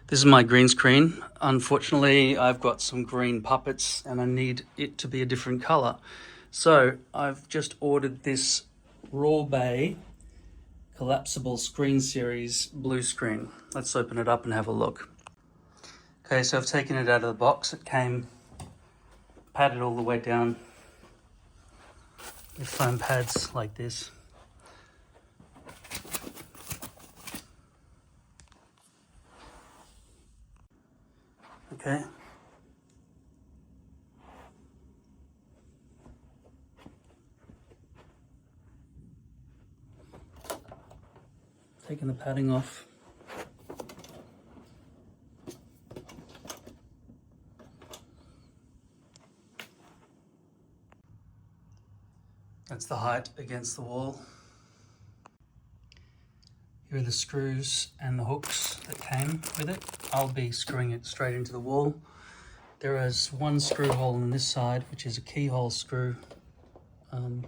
This is my green screen. Unfortunately, I've got some green puppets and I need it to be a different color. So I've just ordered this Raubay collapsible screen series blue screen. Let's open it up and have a look. Okay, so I've taken it out of the box. It came padded all the way down with foam pads like this. Okay. Taking the padding off. That's the height against the wall. Here are the screws and the hooks that came with it. I'll be screwing it straight into the wall. There is one screw hole on this side, which is a keyhole screw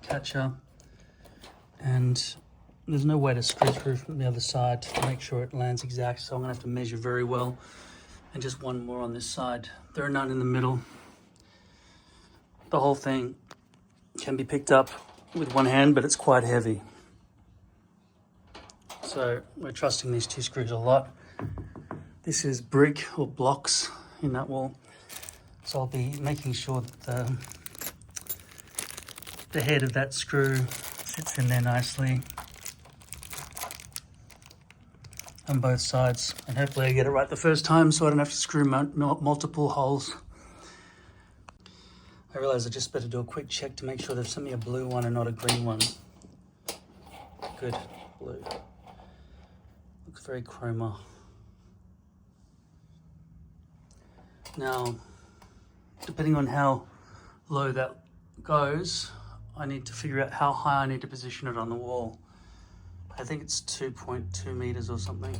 catcher. And there's no way to screw through from the other side to make sure it lands exact. So I'm gonna have to measure very well. And just one more on this side. There are none in the middle. The whole thing can be picked up with one hand, but it's quite heavy. So we're trusting these two screws a lot. This is brick or blocks in that wall. So I'll be making sure that the head of that screw fits in there nicely on both sides. And hopefully I get it right the first time so I don't have to screw multiple holes. I realize I just better do a quick check to make sure they've sent me a blue one and not a green one. Good, blue. Looks very Chroma. Now, depending on how low that goes, I need to figure out how high I need to position it on the wall. I think it's 2.2 meters or something.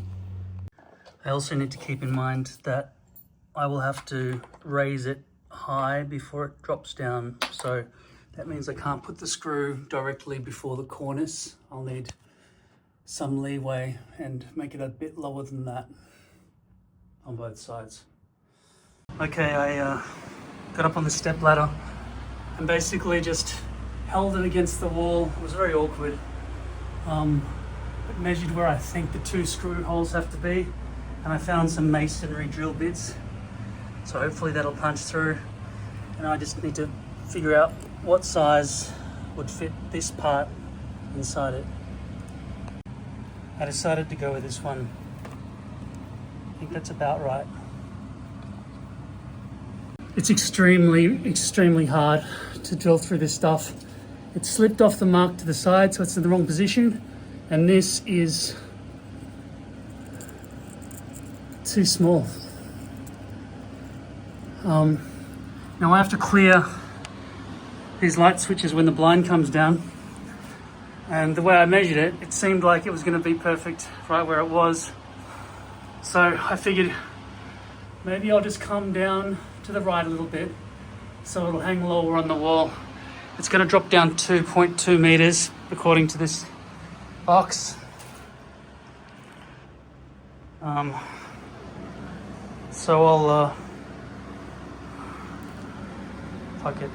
I also need to keep in mind that I will have to raise it high before it drops down. So that means I can't put the screw directly before the cornice. I'll need some leeway and make it a bit lower than that on both sides. Okay, I got up on the step ladder and basically just held it against the wall. It was very awkward. But measured where I think the two screw holes have to be, and I found some masonry drill bits. So hopefully that'll punch through. And I just need to figure out what size would fit this part inside it. I decided to go with this one. I think that's about right. It's extremely hard to drill through this stuff. It slipped off the mark to the side, so it's in the wrong position. And this is too small. Now I have to clear these light switches when the blind comes down. And the way I measured it, it seemed like it was going to be perfect right where it was. So I figured maybe I'll just come down to the right a little bit so it'll hang lower on the wall. It's going to drop down 2.2 meters according to this box. So I'll fuck it.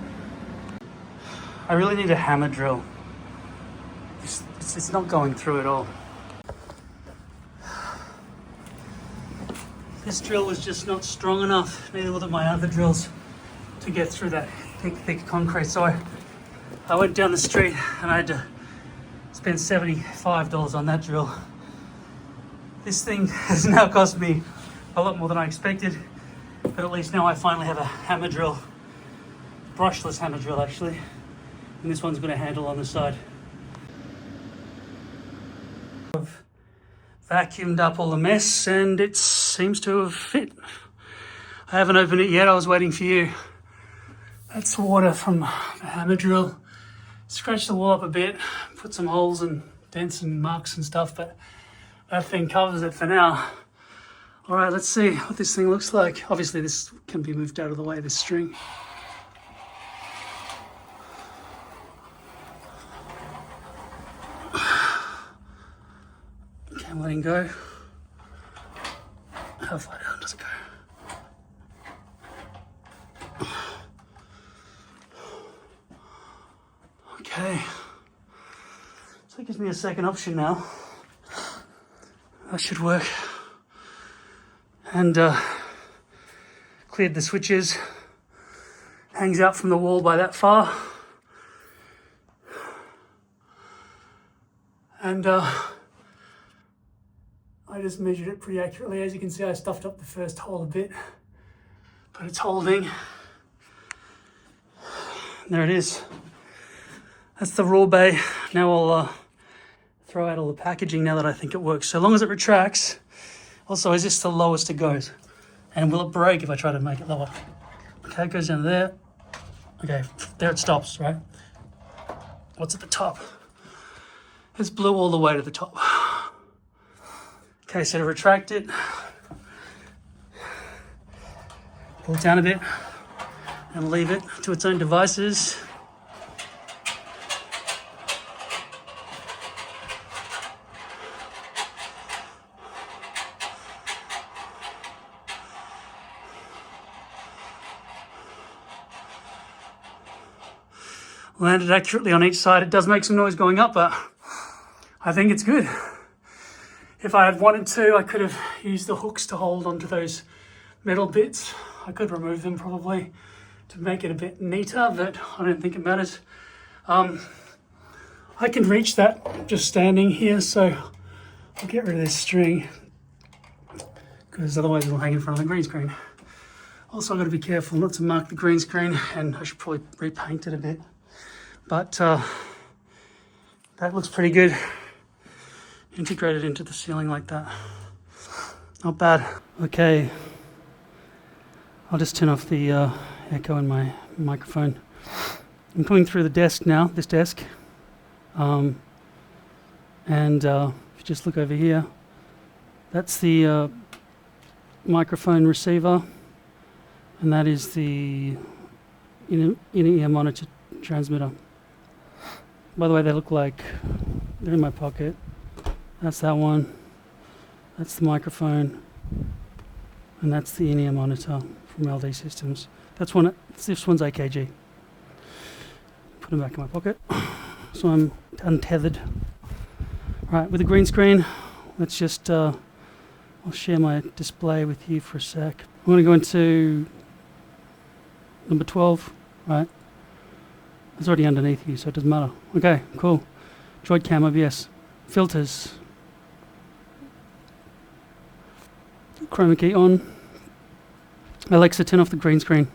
I really need a hammer drill. It's not going through at all. This drill was just not strong enough, neither were my other drills, to get through that thick concrete. So I went down the street and I had to spend $75 on that drill. This thing has now cost me a lot more than I expected, but at least now I finally have a hammer drill, brushless hammer drill actually, and this one's got a handle on the side. I've vacuumed up all the mess and it seems to have fit. I haven't opened it yet, I was waiting for you. That's water from the hammer drill. Scratched the wall up a bit, put some holes and dents and marks and stuff, but that thing covers it for now. All right, let's see what this thing looks like. Obviously this can be moved out of the way, this string. Okay, I'm letting go. How far down? does it go? Okay. So it gives me a second option now. That should work. And cleared the switches. Hangs out from the wall by that far. And I just measured it pretty accurately. As you can see, I stuffed up the first hole a bit, but it's holding. There it is. That's the Raubay. Now I'll throw out all the packaging now that I think it works. So long as it retracts. Also, is this the lowest it goes? And will it break if I try to make it lower? Okay, it goes down there. Okay, there it stops, right? What's at the top? It's blue all the way to the top. Okay, so to retract it, pull it down a bit and leave it to its own devices. Landed accurately on each side. It does make some noise going up, but I think it's good. If I had wanted to, I could have used the hooks to hold onto those metal bits. I could remove them probably to make it a bit neater, but I don't think it matters. I can reach that just standing here, so I'll get rid of this string because otherwise it'll hang in front of the green screen. Also, I've got to be careful not to mark the green screen, and I should probably repaint it a bit. But that looks pretty good. Integrated into the ceiling like that. Not bad. Okay. I'll just turn off the echo in my microphone. I'm coming through the desk now, this desk. And if you just look over here, that's the microphone receiver. And that is the in-ear monitor transmitter. By the way, they look like they're in my pocket. That's that one. That's the microphone. And that's the in-ear monitor from LD Systems. That's one. This one's AKG. Put them back in my pocket. So I'm untethered. All right, with the green screen, let's just, I'll share my display with you for a sec. I'm going to go into number 12, right? It's already underneath you, so it doesn't matter. Okay, cool. Droid Cam OBS. Filters. Chroma key on. Alexa, turn off the green screen.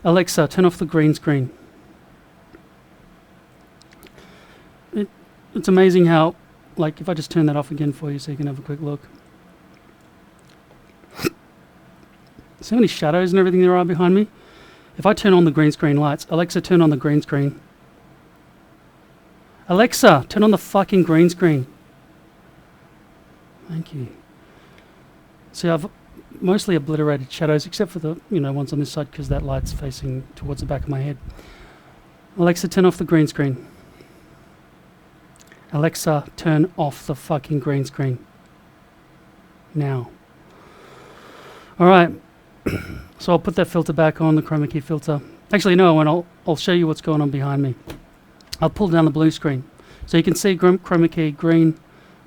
Alexa, turn off the green screen. It's amazing how, like, if I just turn that off again for you so you can have a quick look. See how many shadows and everything there are behind me? If I turn on the green screen lights, Alexa, turn on the green screen. Alexa, turn on the fucking green screen. Thank you. See, I've mostly obliterated shadows, except for the ones on this side, because that light's facing towards the back of my head. Alexa, turn off the green screen. Alexa, turn off the fucking green screen. Now. All right. So I'll put that filter back on, the chroma key filter. Actually, no, and I'll show you what's going on behind me. I'll pull down the blue screen. So you can see chroma key green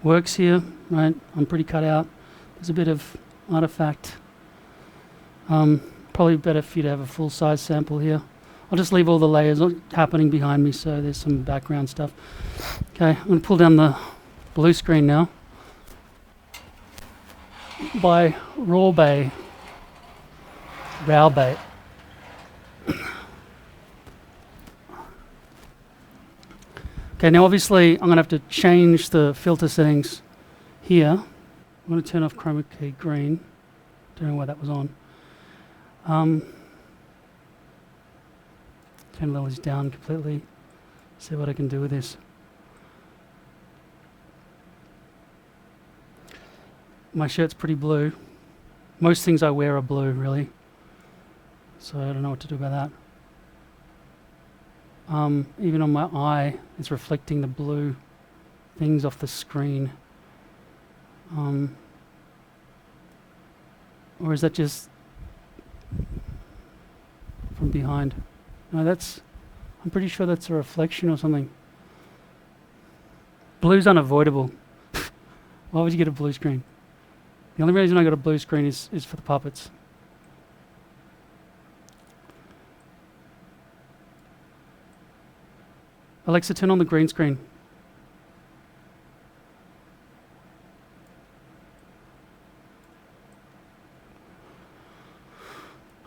works here, right? I'm pretty cut out. There's a bit of artifact. Probably better for you to have a full-size sample here. I'll just leave all the layers happening behind me, so there's some background stuff. Okay, I'm going to pull down the blue screen now by Raubay. Okay, now obviously I'm going to have to change the filter settings here. I'm going to turn off chroma key green. Don't know why that was on. Turn levels down completely. See what I can do with this. My shirt's pretty blue. Most things I wear are blue, really. So I don't know what to do about that. Even on my eye, it's reflecting the blue things off the screen. Or is that just from behind? No, I'm pretty sure that's a reflection or something. Blue's unavoidable. Why would you get a blue screen? The only reason I got a blue screen is for the puppets. Alexa, turn on the green screen.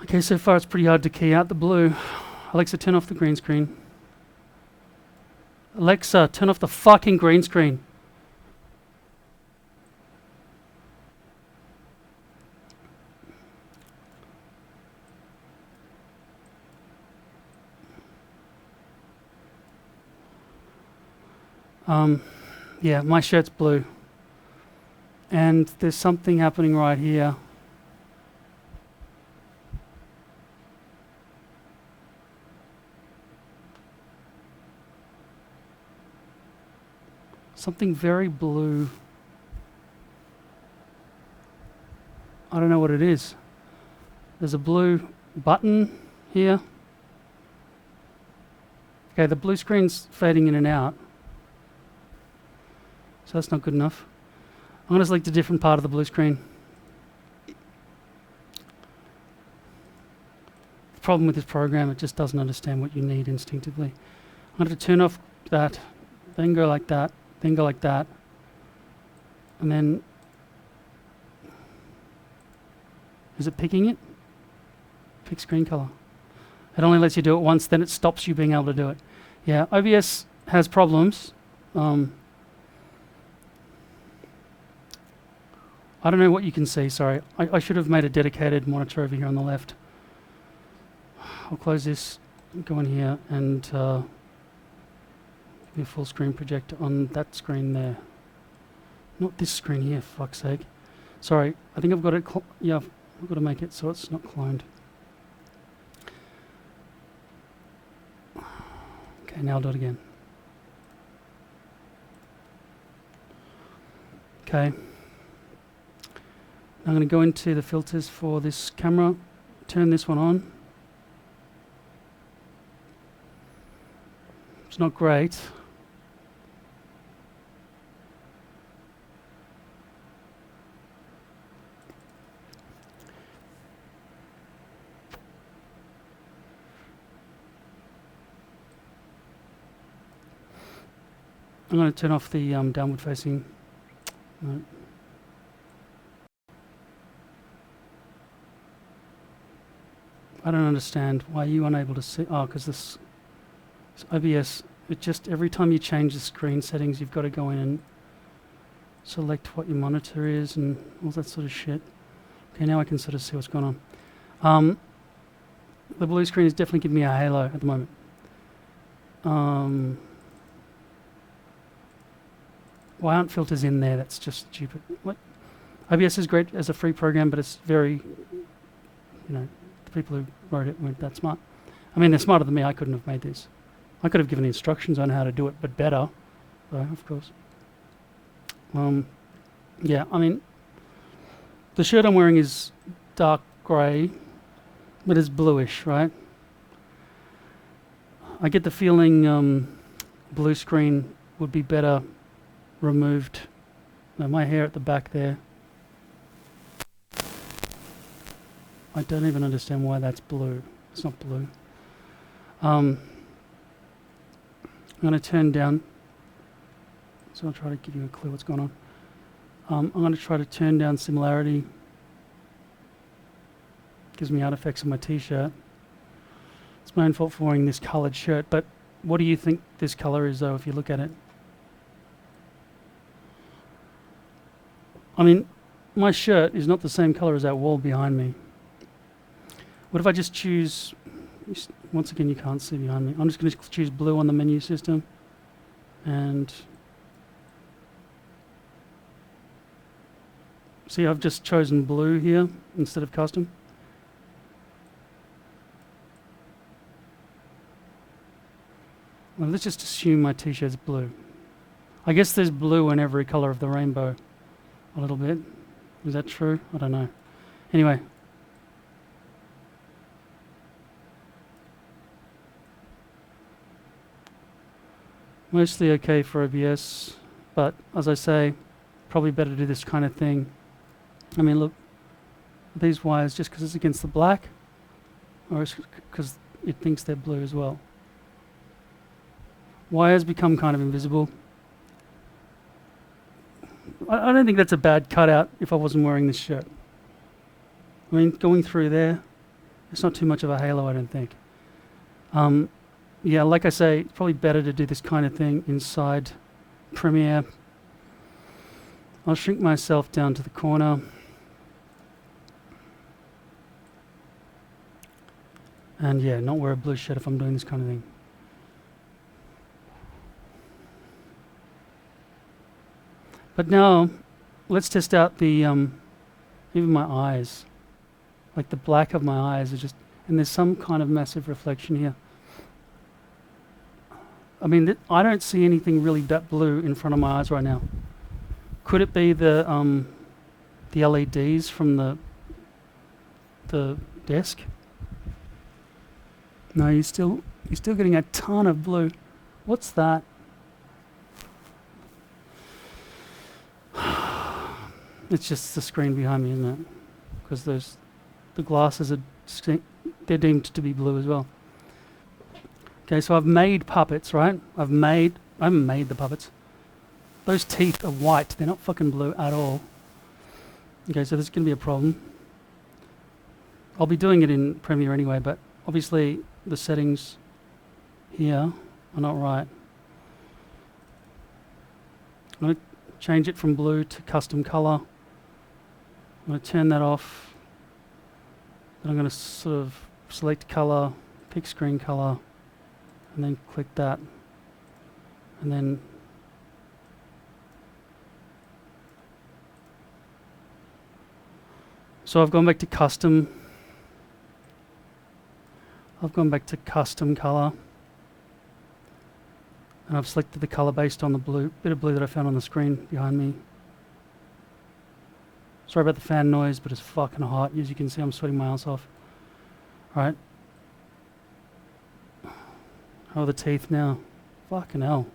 Okay, so far it's pretty hard to key out the blue. Alexa, turn off the green screen. Alexa, turn off the fucking green screen. Yeah, my shirt's blue. And there's something happening right here. Something very blue. I don't know what it is. There's a blue button here. Okay, the blue screen's fading in and out. So that's not good enough. I'm going to select a different part of the blue screen. The problem with this program, it just doesn't understand what you need instinctively. I'm going to turn off that, then go like that, then go like that, and then... Is it picking it? Pick screen color. It only lets you do it once, then it stops you being able to do it. Yeah, OBS has problems. I don't know what you can see, sorry. I should have made a dedicated monitor over here on the left. I'll close this, go in here, and give me a full screen projector on that screen there. Not this screen here, for fuck's sake. Sorry, I think I've got it, yeah, I've got to make it so it's not cloned. Okay, now I'll do it again. Okay. I'm going to go into the filters for this camera, turn this one on. It's not great. I'm going to turn off the downward facing. No. I don't understand why you're unable to see. Oh, because this OBS, it just every time you change the screen settings, you've got to go in and select what your monitor is and all that sort of shit. Okay, now I can sort of see what's going on. The blue screen is definitely giving me a halo at the moment. Why aren't filters in there? That's just stupid. What? OBS is great as a free program, but it's very, you know, the people who wrote it weren't that smart. I mean, they're smarter than me. I couldn't have made this. I could have given instructions on how to do it, but better, though, of course. Yeah, I mean, the shirt I'm wearing is dark grey, but it's bluish, right? I get the feeling blue screen would be better removed. Now, my hair at the back there, I don't even understand why that's blue. It's not blue. I'm going to turn down, so I'll try to give you a clue what's going on. I'm going to try to turn down similarity. Gives me artifacts on my t-shirt. It's my own fault for wearing this coloured shirt, but what do you think this colour is, though, if you look at it? I mean, my shirt is not the same colour as that wall behind me. What if I just choose... Once again, you can't see behind me. I'm just going to choose blue on the menu system. And... see, I've just chosen blue here instead of custom. Well, let's just assume my t-shirt's blue. I guess there's blue in every colour of the rainbow. a little bit. Is that true? I don't know. Anyway. Mostly okay for OBS, but as I say, probably better to do this kind of thing. I mean, look, these wires, just because it's against the black, or because it thinks they're blue as well. Wires become kind of invisible. I don't think that's a bad cutout if I wasn't wearing this shirt. I mean, going through there, it's not too much of a halo, I don't think. Yeah, like I say, it's probably better to do this kind of thing inside Premiere. I'll shrink myself down to the corner. And yeah, not wear a blue shirt if I'm doing this kind of thing. But now, let's test out the, even my eyes. Like the black of my eyes are just, and there's some kind of massive reflection here. I mean, I don't see anything really that blue in front of my eyes right now. Could it be the LEDs from the desk? No, you're still getting a ton of blue. What's that? It's just the screen behind me, isn't it? Because the glasses are they're deemed to be blue as well. Okay, so I've made puppets, right? I haven't made the puppets. Those teeth are white. They're not fucking blue at all. Okay, so there's going to be a problem. I'll be doing it in Premiere anyway, but obviously the settings here are not right. I'm going to change it from blue to custom color. I'm going to turn that off. Then I'm going to sort of select color, pick screen color, and then click that. And then so I've gone back to custom. I've gone back to custom color. And I've selected the color based on the blue, bit of blue that I found on the screen behind me. Sorry about the fan noise, but it's fucking hot. As you can see, I'm sweating my ass off. Right. How are the teeth now? Fucking hell.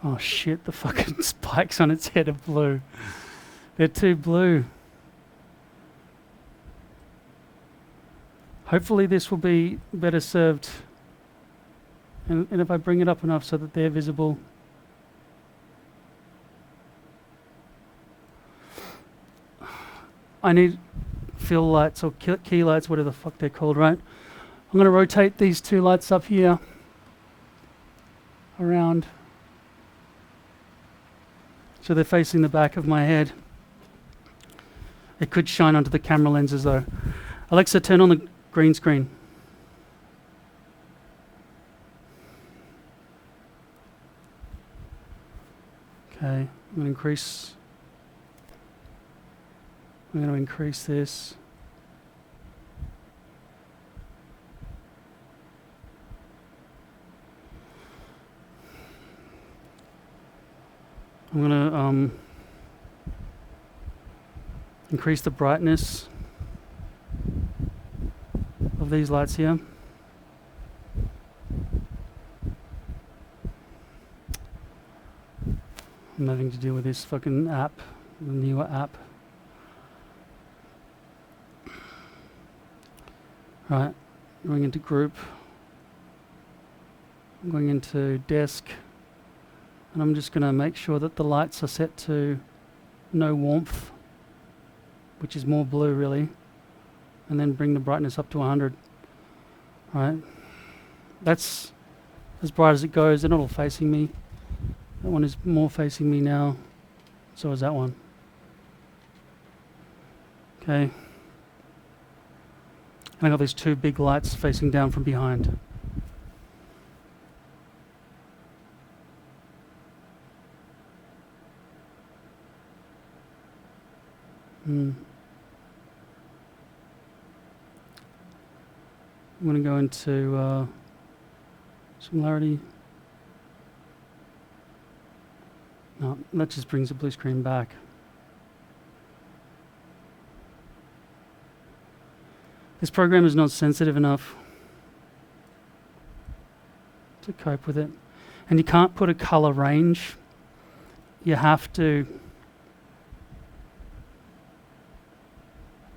Oh shit, the fucking spikes on its head are blue. They're too blue. Hopefully this will be better served. And if I bring it up enough so that they're visible. I need fill lights or key lights, whatever the fuck they're called, right? I'm going to rotate these two lights up here around. So they're facing the back of my head. It could shine onto the camera lenses though. Alexa, turn on the green screen. Okay, I'm going to increase this. I'm going to increase the brightness of these lights here. I'm having to deal with this fucking app, the newer app. Right, going into group. I'm going into desk. And I'm just going to make sure that the lights are set to no warmth, which is more blue really, and then bring the brightness up to 100. Right, that's as bright as it goes. They're not all facing me. That one is more facing me now. So is that one. Okay. And I got these two big lights facing down from behind. I'm going to go into similarity. No, that just brings the blue screen back. This program is not sensitive enough to cope with it. And you can't put a color range. You have to,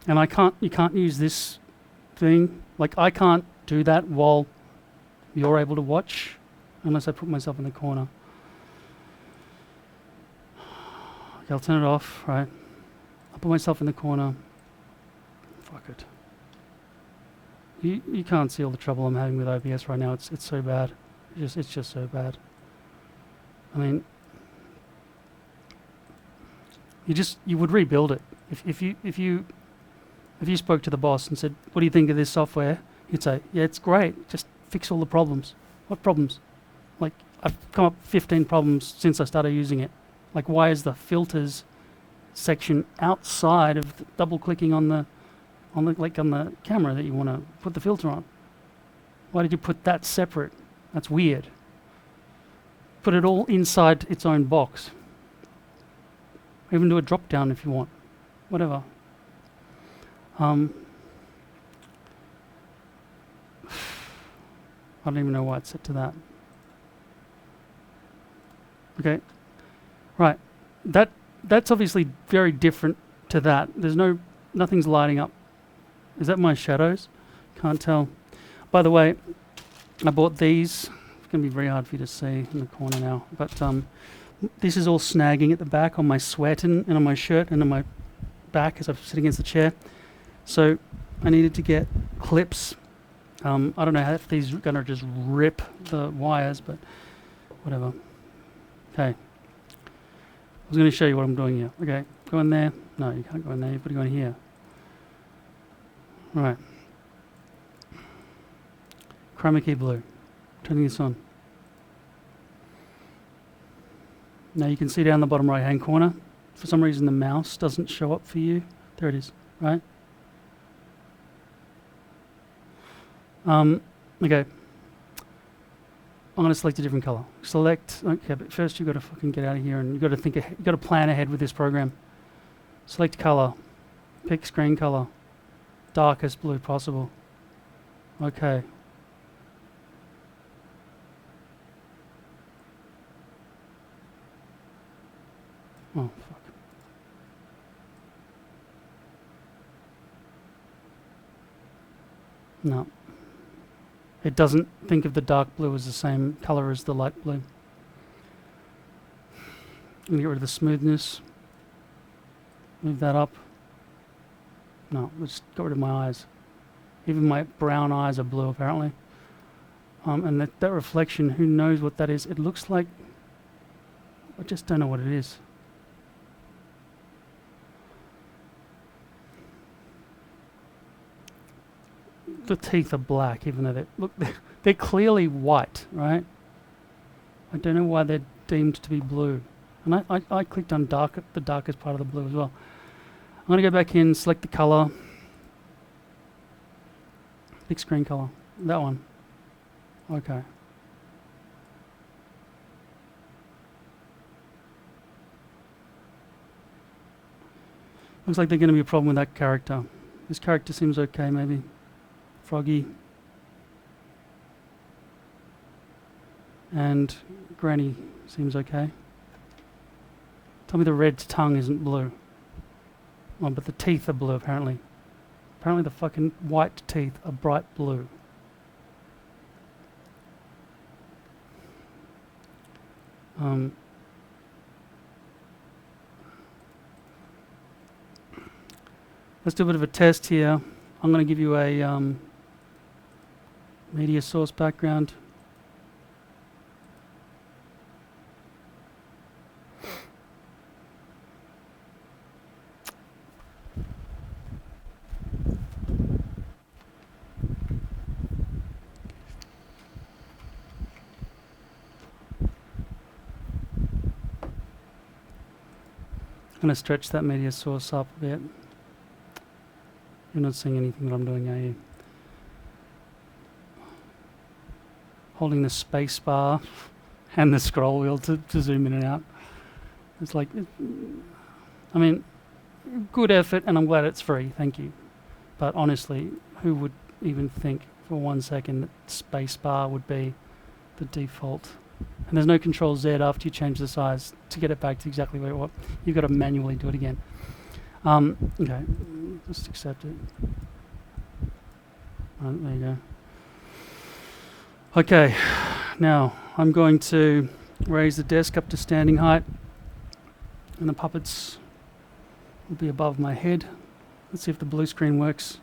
and you can't use this thing. Like, I can't do that while you're able to watch unless I put myself in the corner. Okay, I'll turn it off, right? I'll put myself in the corner. Fuck it. You can't see all the trouble I'm having with OBS right now. It's so bad. It's just so bad. I mean, you would rebuild it. If you spoke to the boss and said, "What do you think of this software?" He'd say, "Yeah, it's great. Just fix all the problems." What problems? Like, I've come up with 15 problems since I started using it. Like, why is the filters section outside of double clicking on the camera that you want to put the filter on? Why did you put that separate? That's weird. Put it all inside its own box. Even do a drop down if you want. Whatever. I don't even know why it's set to that. Okay. Right. That's obviously very different to that. There's nothing's lighting up. Is that my shadows? Can't tell. By the way, I bought these. It's going to be very hard for you to see in the corner now. But this is all snagging at the back on my sweat and on my shirt and on my back as I'm sitting against the chair. So I needed to get clips. I don't know if these are going to just rip the wires, but whatever. Okay. I was going to show you what I'm doing here. Okay, go in there. No, you can't go in there. You've got to go in here. Right. Chroma key blue. Turning this on. Now you can see down the bottom right hand corner. For some reason the mouse doesn't show up for you. There it is, right? Okay. I'm going to select a different color. Select, okay, but first you've got to fucking get out of here and you've got to think ahead, you've got to plan ahead with this program. Select color. Pick screen color. Darkest blue possible. Okay. Oh, fuck. No. It doesn't think of the dark blue as the same color as the light blue. I'm going to get rid of the smoothness. Move that up. No, let's get rid of my eyes. Even my brown eyes are blue, apparently. And that reflection, who knows what that is? It looks like... I just don't know what it is. The teeth are black, even though they're clearly white, right? I don't know why they're deemed to be blue. And I clicked on the darkest part of the blue as well. I'm going to go back in, select the color. Big screen color. That one. Okay. Looks like there's going to be a problem with that character. This character seems okay, maybe. Froggy. And Granny seems okay. Tell me the red tongue isn't blue. Oh, but the teeth are blue, apparently. Apparently the fucking white teeth are bright blue. Let's do a bit of a test here. I'm going to give you a media source background. I'm going to stretch that media source up a bit. You're not seeing anything that I'm doing, are you? Holding the space bar and the scroll wheel to zoom in and out. It's like, I mean, good effort, and I'm glad it's free, thank you. But honestly, who would even think for 1 second that space bar would be the default? And there's no Control Z after you change the size to get it back to exactly where it was. You've got to manually do it again. Okay, just accept it. Right, there you go. Okay, now I'm going to raise the desk up to standing height, and the puppets will be above my head. Let's see if the blue screen works.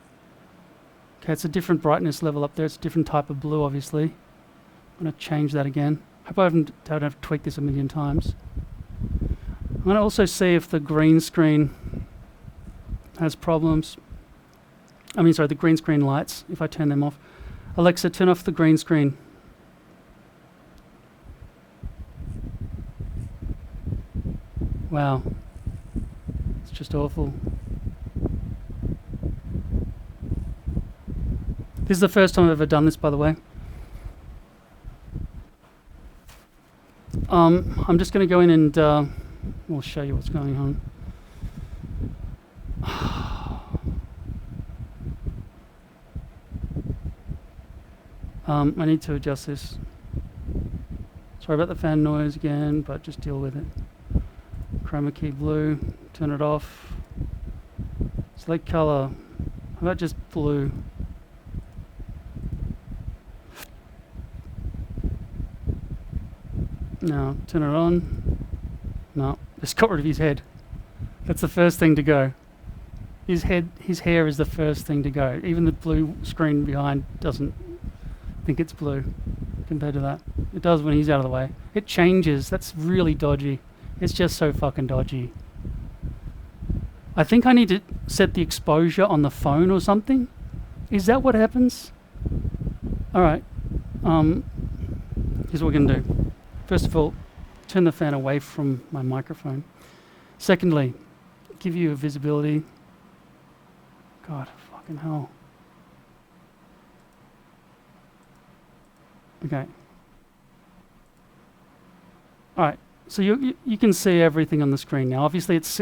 Okay, it's a different brightness level up there. It's a different type of blue, obviously. I'm going to change that again. Hope I don't have to tweak this a million times. I'm going to also see if the green screen has problems. I mean, sorry, the green screen lights, if I turn them off. Alexa, turn off the green screen. Wow. It's just awful. This is the first time I've ever done this, by the way. I'm just going to go in and we'll show you what's going on. I need to adjust this. Sorry about the fan noise again, but just deal with it. Chroma key blue, turn it off. Select color. How about just blue? Now, turn it on. No, just got rid of his head. That's the first thing to go. His hair is the first thing to go. Even the blue screen behind doesn't think it's blue compared to that. It does when he's out of the way. It changes. That's really dodgy. It's just so fucking dodgy. I think I need to set the exposure on the phone or something. Is that what happens? Alright. Here's what we're going to do. First of all, turn the fan away from my microphone. Secondly, give you a visibility. God, fucking hell. Okay. Alright, so you can see everything on the screen now. Obviously it's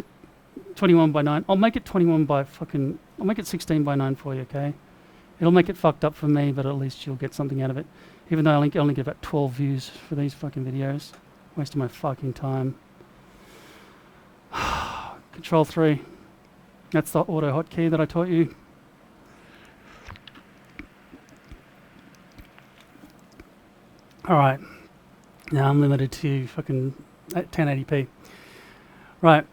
21 by 9. I'll make it 21 by fucking... I'll make it 16 by 9 for you, okay? It'll make it fucked up for me, but at least you'll get something out of it. Even though I only get about 12 views for these fucking videos. Wasting my fucking time. Control 3. That's the auto hotkey that I taught you. Alright. Now I'm limited to fucking 1080p. Right.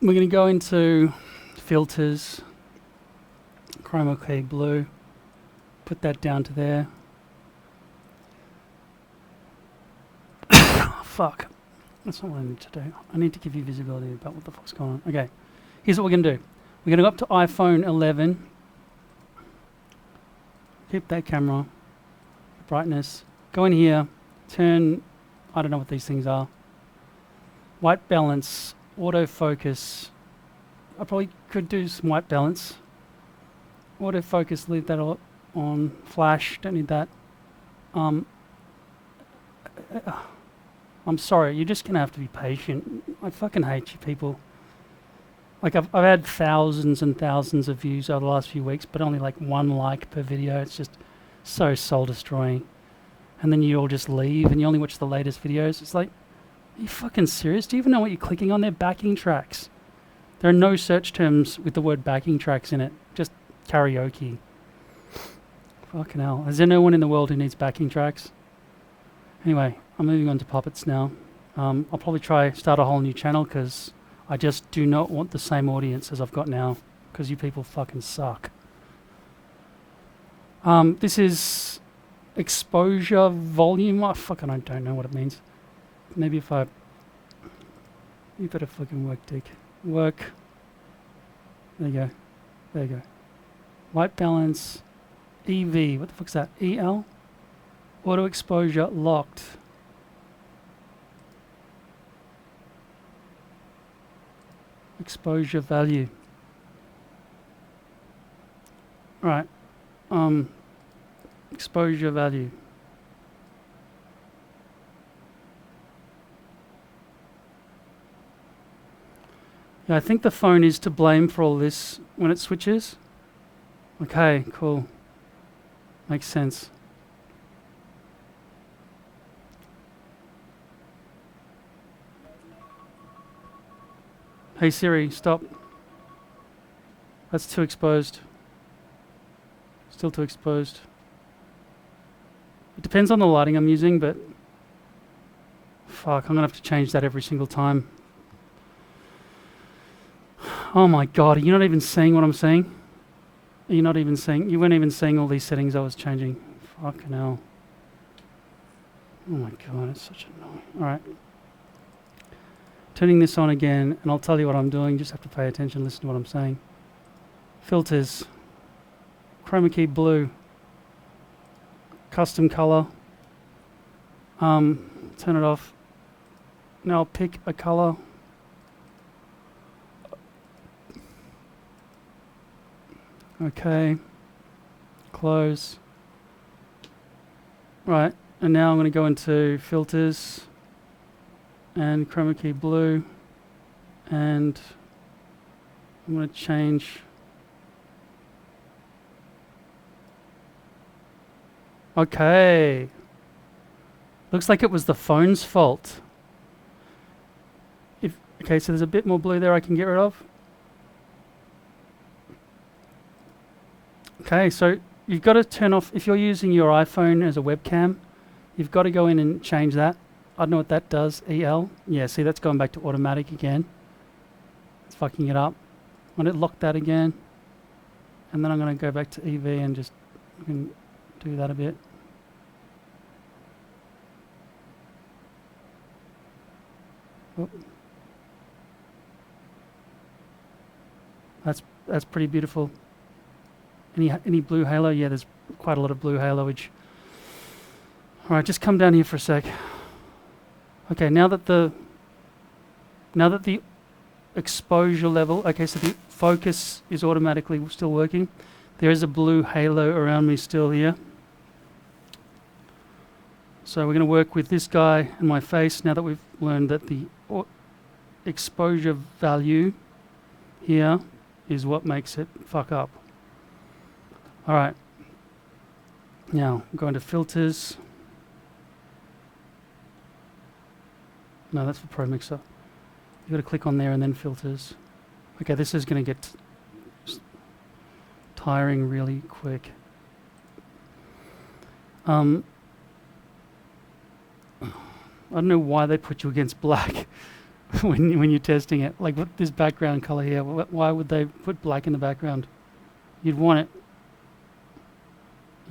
We're going to go into filters. Chroma key blue. Put that down to there. Fuck. That's not what I need to do. I need to give you visibility about what the fuck's going on. Okay. Here's what we're going to do. We're going to go up to iPhone 11. Keep that camera. Brightness. Go in here. Turn... I don't know what these things are. White balance. Autofocus. I probably could do some white balance. Autofocus. Leave that all on. Flash. Don't need that. I'm sorry, you're just going to have to be patient. I fucking hate you people. Like, I've had thousands and thousands of views over the last few weeks, but only like 1 like per video. It's just so soul-destroying. And then you all just leave, and you only watch the latest videos. It's like, are you fucking serious? Do you even know what you're clicking on? They're backing tracks. There are no search terms with the word backing tracks in it. Just karaoke. Fucking hell. Is there no one in the world who needs backing tracks? Anyway, I'm moving on to puppets now. I'll probably start a whole new channel because I just do not want the same audience as I've got now because you people fucking suck. This is exposure volume. Oh, fucking I don't know what it means. Maybe if I... You better fucking work, dick. Work. There you go. There you go. White balance. EV. What the fuck's that? EL? Auto exposure locked. exposure value. Right. Exposure value. Yeah, I think the phone is to blame for all this when it switches. Okay, cool. Makes sense. Hey Siri, stop. That's too exposed. Still too exposed. It depends on the lighting I'm using, but fuck, I'm gonna have to change that every single time. Oh my god, are you not even seeing what I'm saying? Are you not even seeing? You weren't even seeing all these settings I was changing. Fucking hell. Oh my god, it's such annoying. Alright. Turning this on again, and I'll tell you what I'm doing. Just have to pay attention, listen to what I'm saying. Filters. Chroma key blue. Custom color. Turn it off. Now I'll pick a color. Okay. Close. Right, and now I'm going to go into filters and chroma key blue, and I'm going to change. Okay. Looks like it was the phone's fault. Okay, so there's a bit more blue there I can get rid of. Okay, so you've got to turn off, if you're using your iPhone as a webcam, you've got to go in and change that. I don't know what that does, EL. Yeah, see, that's going back to automatic again. It's fucking it up. I'm going to lock that again. And then I'm going to go back to EV and just do that a bit. Oh. That's pretty beautiful. Any blue halo? Yeah, there's quite a lot of blue haloage. All right, just come down here for a sec. Okay, now that the exposure level, okay, so the focus is automatically still working. There is a blue halo around me still here. So we're going to work with this guy and my face now that we've learned that the exposure value here is what makes it fuck up. All right. Now I'm going to filters. No, that's for Pro Mixer. You've got to click on there and then filters. Okay, this is going to get tiring really quick. I don't know why they put you against black when you're testing it. Like with this background color here, why would they put black in the background? You'd want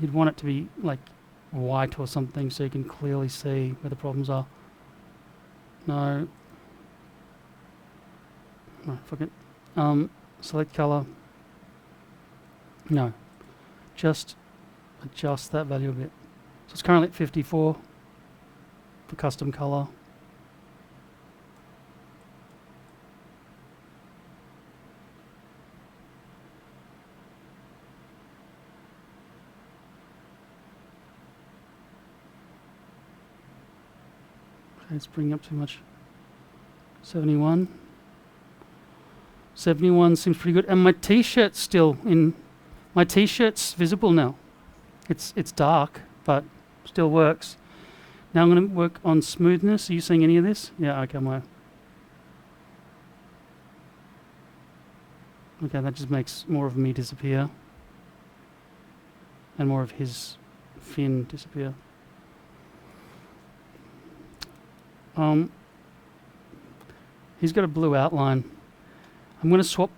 it to be like white or something so you can clearly see where the problems are. No. No, fuck it. Select color. No. Just adjust that value a bit. So it's currently at 54 for custom color. It's bringing up too much. 71. 71 seems pretty good. And my t-shirt's still in. My t-shirt's visible now. It's dark, but still works. Now I'm going to work on smoothness. Are you seeing any of this? Yeah, okay, okay, that just makes more of me disappear. And more of his fin disappear. He's got a blue outline. I'm going to swap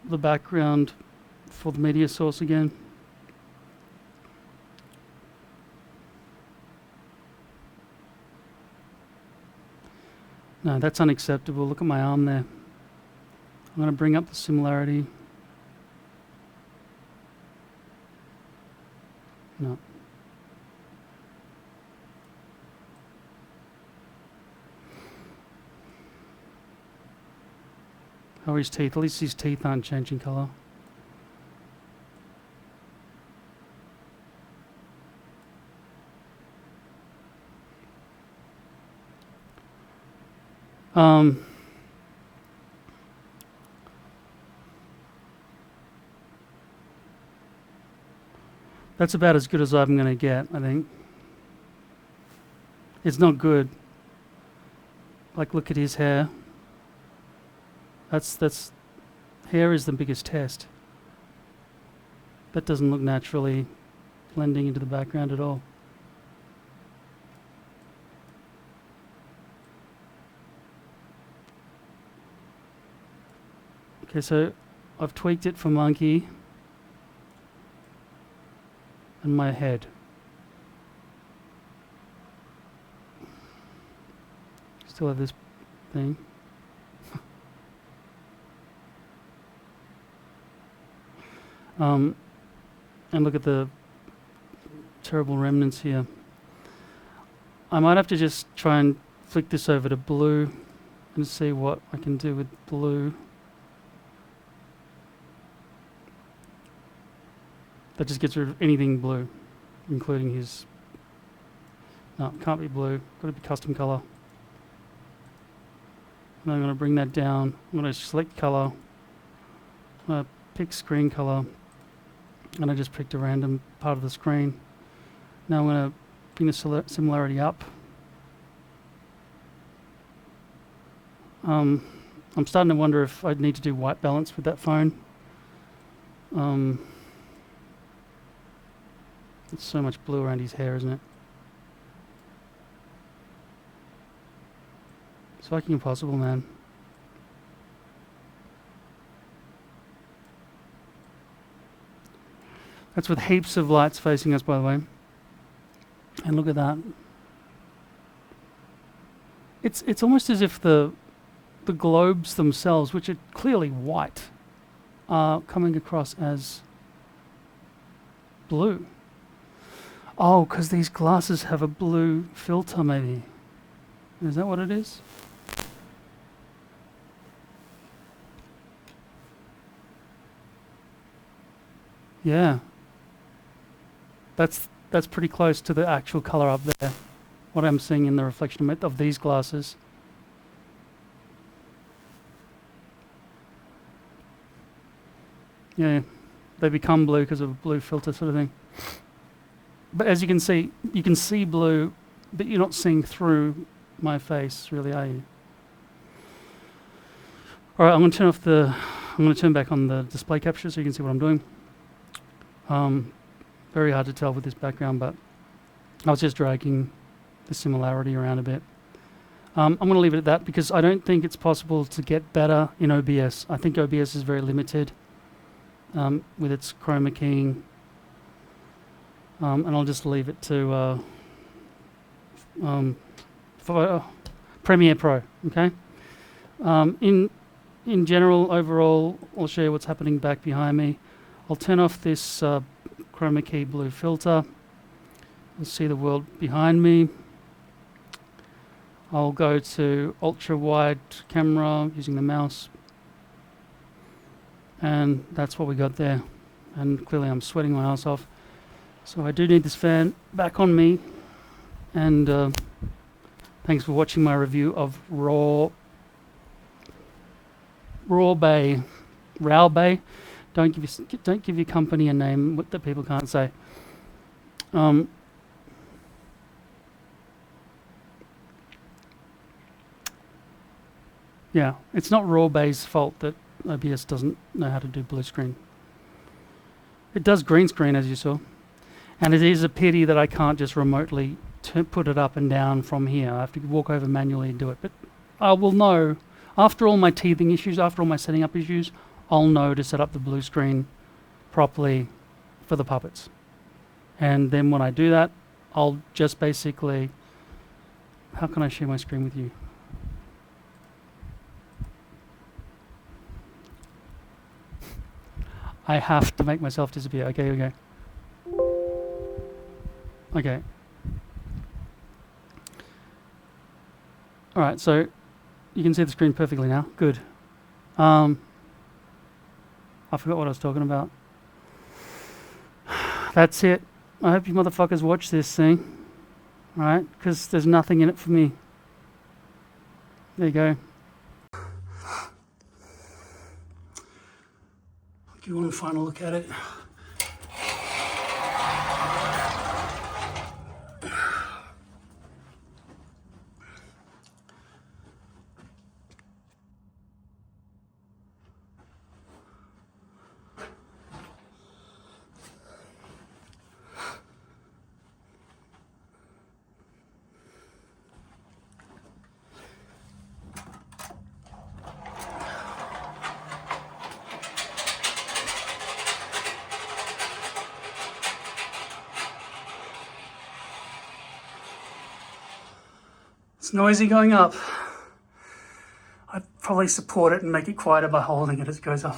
the background for the media source again. No, that's unacceptable. Look at my arm there. I'm going to bring up the similarity. No. Oh, his teeth. At least his teeth aren't changing colour. That's about as good as I'm going to get, I think. It's not good. Like, look at his hair. That's hair is the biggest test. That doesn't look naturally blending into the background at all. Okay, so I've tweaked it for monkey and my head. Still have this thing. And look at the terrible remnants here. I might have to just try and flick this over to blue and see what I can do with blue. That just gets rid of anything blue, including his... No, can't be blue. Got to be custom color. And I'm going to bring that down. I'm going to select color. I'm going to pick screen color. And I just picked a random part of the screen. Now I'm going to bring the similarity up. I'm starting to wonder if I'd need to do white balance with that phone. It's so much blue around his hair, isn't it? It's fucking impossible, man. That's with heaps of lights facing us, by the way. And look at that. It's almost as if the globes themselves, which are clearly white, are coming across as blue. Oh, because these glasses have a blue filter, maybe. Is that what it is? Yeah. That's pretty close to the actual color up there. What I'm seeing in the reflection of these glasses. Yeah, they become blue because of a blue filter sort of thing. But as you can see blue, but you're not seeing through my face, really, are you? All right, I'm going to turn back on the display capture so you can see what I'm doing. Very hard to tell with this background, but I was just dragging the similarity around a bit. I'm going to leave it at that because I don't think it's possible to get better in OBS. I think OBS is very limited with its chroma keying. And I'll just leave it to Premiere Pro, okay? In general, overall, I'll show you what's happening back behind me. I'll turn off this chroma key blue filter. You'll see the world behind me. I'll go to ultra wide camera using the mouse. And that's what we got there. And clearly I'm sweating my ass off. So I do need this fan back on me. And thanks for watching my review of Raubay. Raubay. Don't give your company a name that people can't say. Yeah, it's not Raubay's fault that OBS doesn't know how to do blue screen. It does green screen, as you saw. And it is a pity that I can't just remotely put it up and down from here. I have to walk over manually and do it. But I will know, after all my teething issues, after all my setting up issues, I'll know to set up the blue screen properly for the puppets. And then when I do that, I'll just basically... How can I share my screen with you? I have to make myself disappear. Okay, here we go. Okay. Alright, so you can see the screen perfectly now. Good. I forgot what I was talking about. That's it. I hope you motherfuckers watch this thing. Right? Because there's nothing in it for me. There you go. Give one final look at it. It's noisy going up. I'd probably support it and make it quieter by holding it as it goes up.